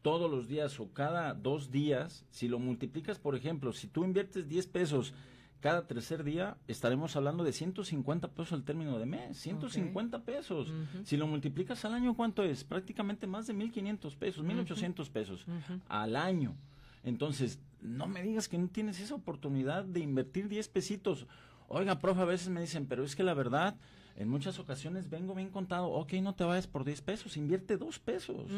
todos los días o cada 2 días, si lo multiplicas, por ejemplo, si tú inviertes 10 pesos cada tercer día, estaremos hablando de 150 pesos al término de mes, 150 pesos. Si lo multiplicas al año, ¿cuánto es? Prácticamente más de 1,500 pesos, 1,800 pesos al año. Entonces, no me digas que no tienes esa oportunidad de invertir 10 pesitos. Oiga, profe, a veces me dicen, pero es que la verdad, En muchas ocasiones vengo bien contado, ok, no te vayas por 10 pesos, invierte 2 pesos.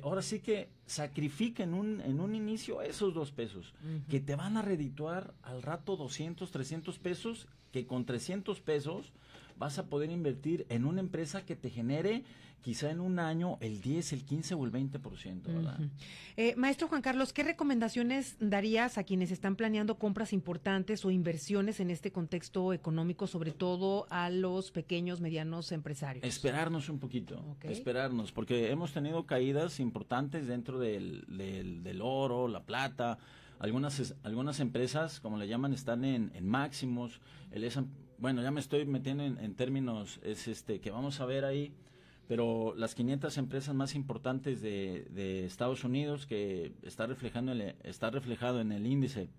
Ahora sí que sacrifica en un inicio esos 2 pesos, que te van a redituar al rato 200, 300 pesos, que con 300 pesos vas a poder invertir en una empresa que te genere quizá en un año el 10, el 15 o el 20%, ¿verdad? Maestro Juan Carlos, ¿qué recomendaciones darías a quienes están planeando compras importantes o inversiones en este contexto económico, sobre todo a los pequeños, medianos empresarios? Esperarnos un poquito, esperarnos, porque hemos tenido caídas importantes dentro del oro, la plata. Algunas empresas, como le llaman, están en máximos. Bueno, ya me estoy metiendo en términos que vamos a ver ahí, pero las 500 empresas más importantes de Estados Unidos, que está reflejado en el índice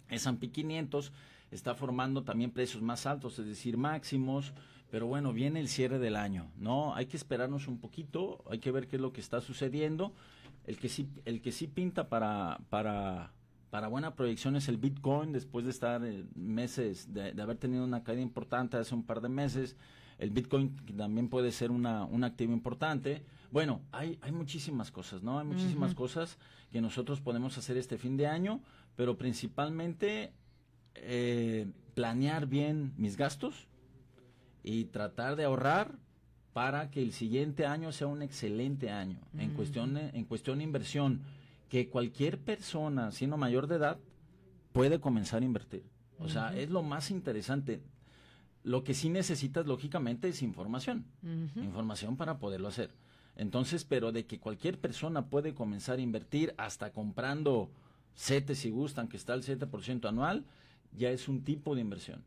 S&P 500, está formando también precios más altos, es decir, máximos. Pero bueno, viene el cierre del año, ¿no? Hay que esperarnos un poquito, hay que ver qué es lo que está sucediendo. El que sí pinta para buena proyección es el Bitcoin, después de estar meses, de haber tenido una caída importante hace un par de meses. El Bitcoin también puede ser un activo importante. Bueno, hay muchísimas cosas, ¿no? Hay muchísimas cosas que nosotros podemos hacer este fin de año, pero principalmente planear bien mis gastos y tratar de ahorrar para que el siguiente año sea un excelente año en cuestión de inversión, que cualquier persona siendo mayor de edad puede comenzar a invertir. O sea, es lo más interesante. Lo que sí necesitas, lógicamente, es información. Información para poderlo hacer. Entonces, pero de que cualquier persona puede comenzar a invertir hasta comprando CETES, si gustan, que está al 7% anual, ya es un tipo de inversión.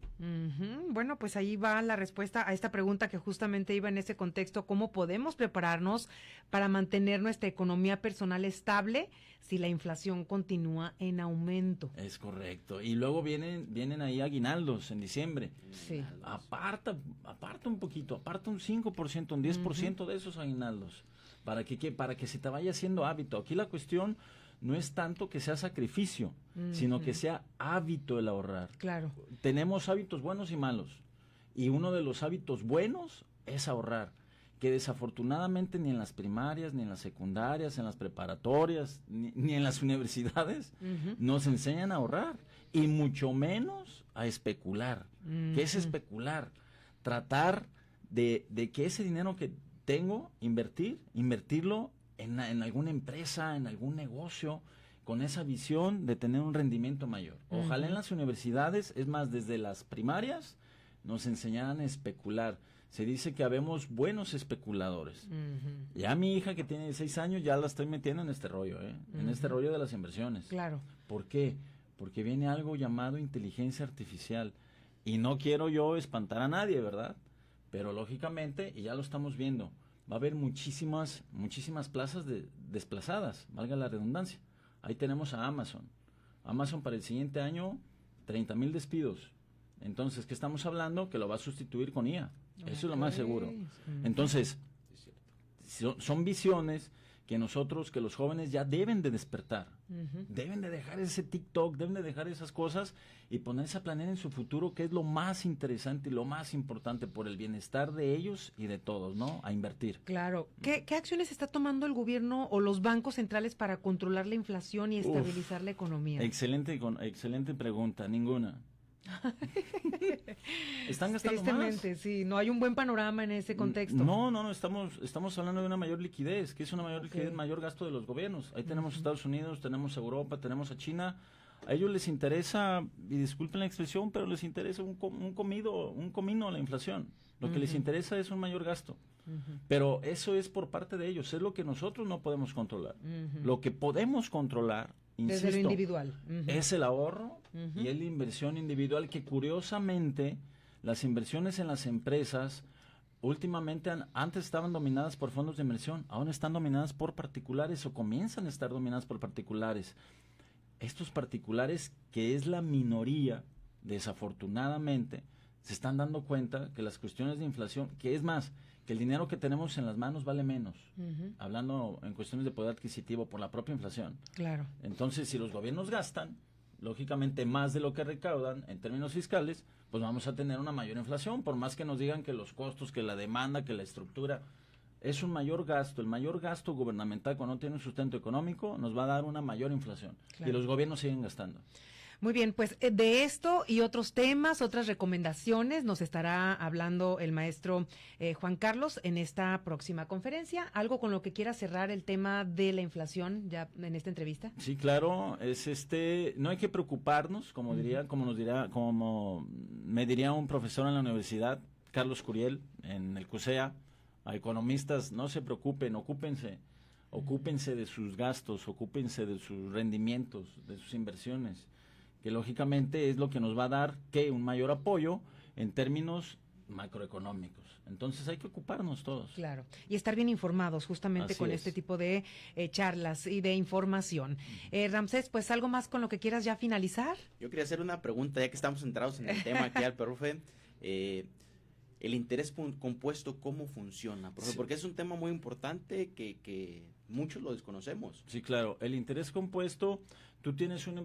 Bueno, pues ahí va la respuesta a esta pregunta que justamente iba en ese contexto: ¿cómo podemos prepararnos para mantener nuestra economía personal estable si la inflación continúa en aumento? Es correcto. Y luego vienen ahí aguinaldos en diciembre. Sí. Aparta un poquito, aparta un 5%, un 10% de esos aguinaldos, para que se te vaya haciendo hábito. Aquí la cuestión no es tanto que sea sacrificio, sino que sea hábito el ahorrar. Claro. Tenemos hábitos buenos y malos, y uno de los hábitos buenos es ahorrar, que desafortunadamente ni en las primarias, ni en las secundarias, en las preparatorias, ni en las universidades nos enseñan a ahorrar, y mucho menos a especular. ¿Qué es especular? Tratar de que ese dinero que tengo, invertirlo en alguna empresa, en algún negocio, con esa visión de tener un rendimiento mayor. Ojalá en las universidades, es más, desde las primarias, nos enseñaran a especular. Se dice que habemos buenos especuladores. Ya mi hija, que tiene 16 años, ya la estoy metiendo en este rollo, en este rollo de las inversiones. Claro. ¿Por qué? Porque viene algo llamado inteligencia artificial. Y no quiero yo espantar a nadie, ¿verdad? Pero lógicamente, y ya lo estamos viendo, va a haber muchísimas plazas desplazadas, valga la redundancia. Ahí tenemos a Amazon. Amazon para el siguiente año, 30,000 despidos. Entonces, ¿qué estamos hablando? Que lo va a sustituir con IA. Eso es lo más seguro. Entonces, son visiones que los jóvenes ya deben de despertar. Deben de dejar ese TikTok, deben de dejar esas cosas y ponerse a planear en su futuro, que es lo más interesante y lo más importante por el bienestar de ellos y de todos, ¿no? A invertir. Claro. ¿Qué acciones está tomando el gobierno o los bancos centrales para controlar la inflación y estabilizar la economía? Excelente pregunta. Ninguna. Están gastando Tristemente, más. Sí, no hay un buen panorama en ese contexto. No, estamos hablando de una mayor liquidez. ¿Qué es una mayor liquidez? Mayor gasto de los gobiernos. Ahí tenemos a Estados Unidos, tenemos a Europa, tenemos a China. A ellos les interesa, y disculpen la expresión, pero les interesa un comino a la inflación. Lo que les interesa es un mayor gasto. Pero eso es por parte de ellos, es lo que nosotros no podemos controlar. Lo que podemos controlar, insisto, desde lo individual, es el ahorro y es la inversión individual, que curiosamente las inversiones en las empresas últimamente antes estaban dominadas por fondos de inversión, ahora están dominadas por particulares, o comienzan a estar dominadas por particulares. Estos particulares, que es la minoría, desafortunadamente, se están dando cuenta que las cuestiones de inflación, que es más, que el dinero que tenemos en las manos vale menos, hablando en cuestiones de poder adquisitivo por la propia inflación. Claro. Entonces, si los gobiernos gastan, lógicamente más de lo que recaudan en términos fiscales, pues vamos a tener una mayor inflación, por más que nos digan que los costos, que la demanda, que la estructura, es un mayor gasto. El mayor gasto gubernamental cuando no tiene un sustento económico nos va a dar una mayor inflación. Claro. Y los gobiernos siguen gastando. Muy bien, pues de esto y otros temas, otras recomendaciones, nos estará hablando el maestro Juan Carlos en esta próxima conferencia. ¿Algo con lo que quiera cerrar el tema de la inflación ya en esta entrevista? Sí, claro, no hay que preocuparnos, como me diría un profesor en la universidad, Carlos Curiel, en el CUSEA, a economistas, no se preocupen, ocúpense de sus gastos, ocúpense de sus rendimientos, de sus inversiones, que lógicamente es lo que nos va a dar un mayor apoyo en términos macroeconómicos. Entonces hay que ocuparnos todos. Claro, y estar bien informados justamente con este tipo de charlas y de información. Ramsés, pues algo más con lo que quieras ya finalizar. Yo quería hacer una pregunta, ya que estamos centrados en el tema aquí al profe. El interés compuesto, ¿cómo funciona, profe? Sí. Porque es un tema muy importante que muchos lo desconocemos. Sí, claro. El interés compuesto, tú tienes una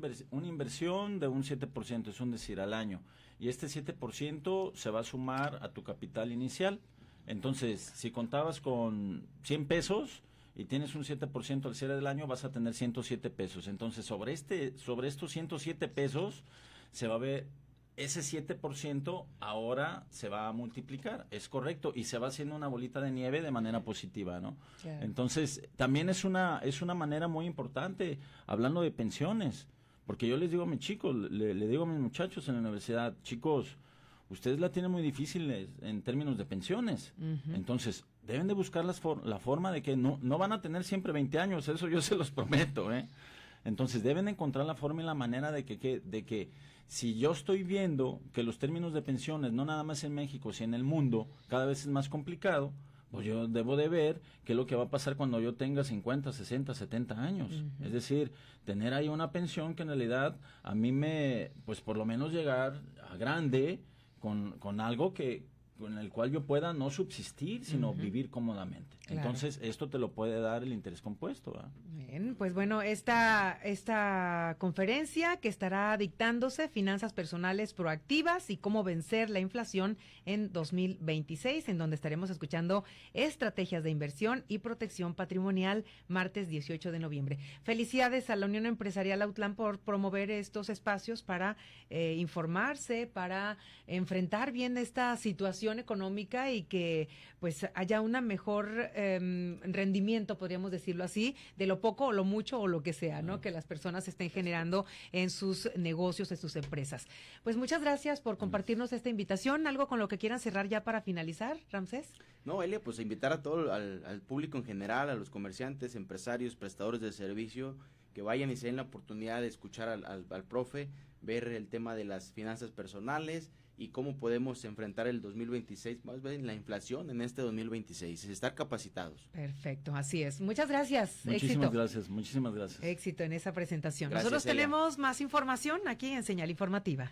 inversión de un 7%, es decir, al año. Y este 7% se va a sumar a tu capital inicial. Entonces, si contabas con 100 pesos y tienes un 7% al cierre del año, vas a tener 107 pesos. Entonces, sobre estos 107 pesos, se va a ver... Ese 7% ahora se va a multiplicar, es correcto, y se va haciendo una bolita de nieve de manera positiva, ¿no? Claro. Entonces, también es una manera muy importante, hablando de pensiones, porque yo les digo a mis chicos, le digo a mis muchachos en la universidad, chicos, ustedes la tienen muy difícil en términos de pensiones, entonces deben de buscar la forma de que no van a tener siempre 20 años, eso yo se los prometo, Entonces deben encontrar la forma y la manera de que si yo estoy viendo que los términos de pensiones, no nada más en México, sino en el mundo, cada vez es más complicado, pues yo debo de ver qué es lo que va a pasar cuando yo tenga 50, 60, 70 años. Es decir, tener ahí una pensión que en realidad a mí pues por lo menos llegar a grande con algo con el cual yo pueda no subsistir, sino vivir cómodamente. Claro. Entonces, esto te lo puede dar el interés compuesto. Bien, pues bueno, esta conferencia que estará dictándose, Finanzas Personales Proactivas y cómo vencer la inflación en 2026, en donde estaremos escuchando estrategias de inversión y protección patrimonial, martes 18 de noviembre. Felicidades a la Unión Empresarial Autlán por promover estos espacios para informarse, para enfrentar bien esta situación económica y que pues haya una mejor rendimiento, podríamos decirlo así, de lo poco o lo mucho o lo que sea, ¿no? Que las personas estén generando en sus negocios, en sus empresas. Pues muchas gracias por compartirnos esta invitación. ¿Algo con lo que quieran cerrar ya para finalizar, Ramsés? No, Elia, pues invitar a todo al público en general, a los comerciantes, empresarios, prestadores de servicio, que vayan y se den la oportunidad de escuchar al profe, ver el tema de las finanzas personales y cómo podemos enfrentar el 2026, más bien la inflación en este 2026, es estar capacitados. Perfecto, así es. Muchas gracias. Muchísimas gracias. Éxito en esa presentación. Gracias, nosotros Elia. tenemos más información aquí en Señal Informativa.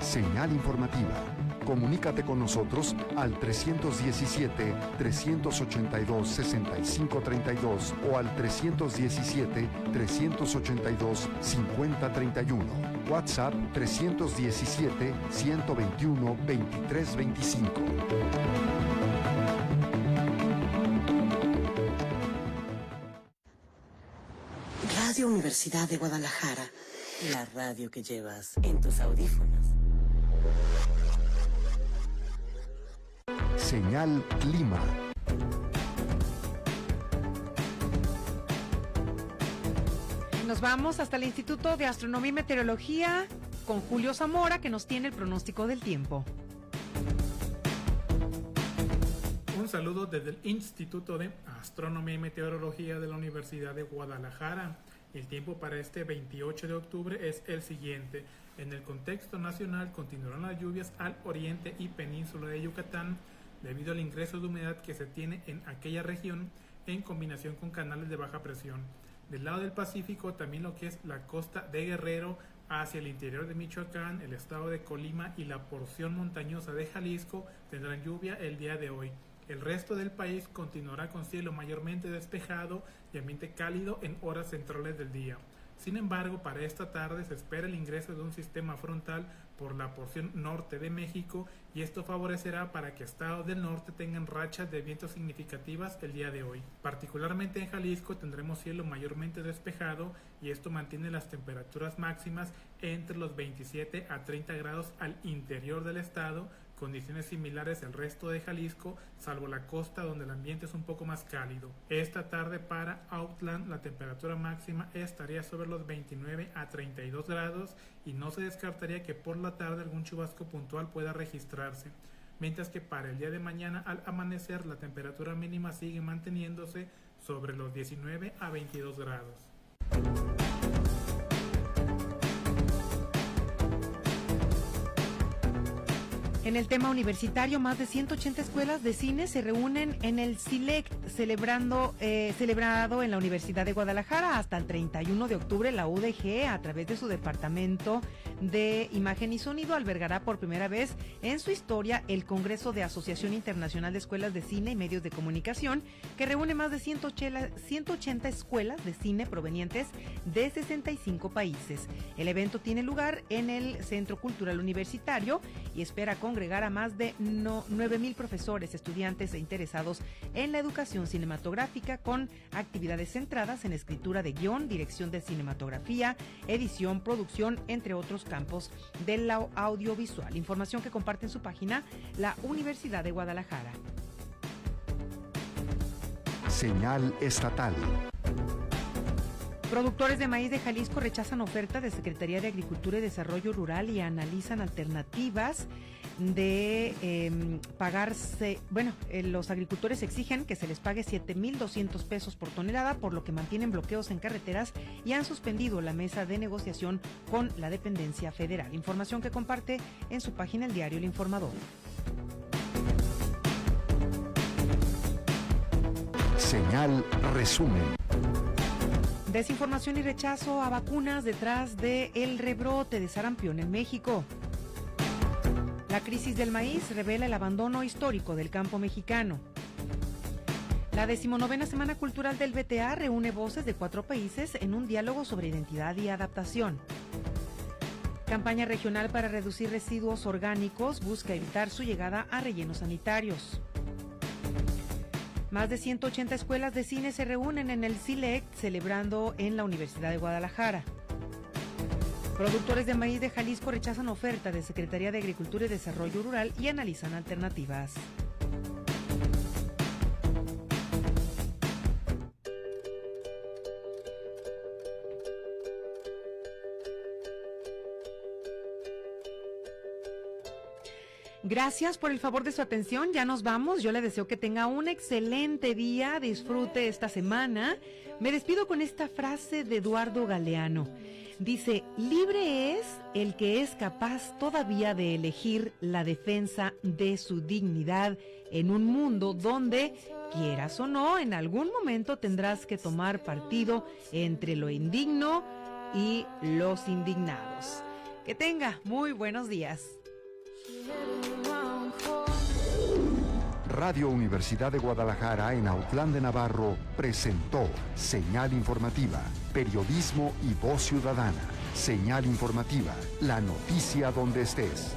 Señal Informativa. Comunícate con nosotros al 317-382-6532 o al 317-382-5031. WhatsApp 317-121-2325. Radio Universidad de Guadalajara, la radio que llevas en tus audífonos. Señal Clima. Nos vamos hasta el Instituto de Astronomía y Meteorología con Julio Zamora, que nos tiene el pronóstico del tiempo. Un saludo desde el Instituto de Astronomía y Meteorología de la Universidad de Guadalajara. El tiempo para este 28 de octubre es el siguiente. En el contexto nacional continuarán las lluvias al oriente y península de Yucatán debido al ingreso de humedad que se tiene en aquella región, en combinación con canales de baja presión. Del lado del Pacífico, también lo que es la costa de Guerrero hacia el interior de Michoacán, el estado de Colima y la porción montañosa de Jalisco tendrán lluvia el día de hoy. El resto del país continuará con cielo mayormente despejado y ambiente cálido en horas centrales del día. Sin embargo, para esta tarde se espera el ingreso de un sistema frontal por la porción norte de México y esto favorecerá para que estados del norte tengan rachas de viento significativas el día de hoy. Particularmente en Jalisco tendremos cielo mayormente despejado y esto mantiene las temperaturas máximas entre los 27 a 30 grados al interior del estado, condiciones similares al resto de Jalisco, salvo la costa donde el ambiente es un poco más cálido. Esta tarde para Autlán la temperatura máxima estaría sobre los 29 a 32 grados y no se descartaría que por la tarde algún chubasco puntual pueda registrarse. Mientras que para el día de mañana al amanecer la temperatura mínima sigue manteniéndose sobre los 19 a 22 grados. En el tema universitario, más de 180 escuelas de cine se reúnen en el CILEC, celebrado en la Universidad de Guadalajara. Hasta el 31 de octubre, la UDG, a través de su Departamento de Imagen y Sonido, albergará por primera vez en su historia el Congreso de Asociación Internacional de Escuelas de Cine y Medios de Comunicación, que reúne más de 180 escuelas de cine provenientes de 65 países. El evento tiene lugar en el Centro Cultural Universitario y espera congregar a más de 9,000 profesores, estudiantes e interesados en la educación cinematográfica, con actividades centradas en escritura de guión, dirección de cinematografía, edición, producción, entre otros campos del audiovisual. Información que comparte en su página la Universidad de Guadalajara. Señal estatal. Productores de maíz de Jalisco rechazan oferta de Secretaría de Agricultura y Desarrollo Rural y analizan alternativas de pagarse. Los agricultores exigen que se les pague 7,200 pesos por tonelada, por lo que mantienen bloqueos en carreteras y han suspendido la mesa de negociación con la dependencia federal. Información que comparte en su página el diario El Informador. Señal resumen. Desinformación y rechazo a vacunas detrás del rebrote de sarampión en México. La crisis del maíz revela el abandono histórico del campo mexicano. La 19ª Semana Cultural del VTA reúne voces de 4 países en un diálogo sobre identidad y adaptación. Campaña regional para reducir residuos orgánicos busca evitar su llegada a rellenos sanitarios. Más de 180 escuelas de cine se reúnen en el CILEC, celebrando en la Universidad de Guadalajara. Productores de maíz de Jalisco rechazan oferta de Secretaría de Agricultura y Desarrollo Rural y analizan alternativas. Gracias por el favor de su atención, ya nos vamos. Yo le deseo que tenga un excelente día, disfrute esta semana. Me despido con esta frase de Eduardo Galeano. Dice: libre es el que es capaz todavía de elegir la defensa de su dignidad en un mundo donde, quieras o no, en algún momento tendrás que tomar partido entre lo indigno y los indignados. Que tenga muy buenos días. Radio Universidad de Guadalajara en Autlán de Navarro presentó Señal Informativa, periodismo y voz ciudadana. Señal Informativa, la noticia donde estés.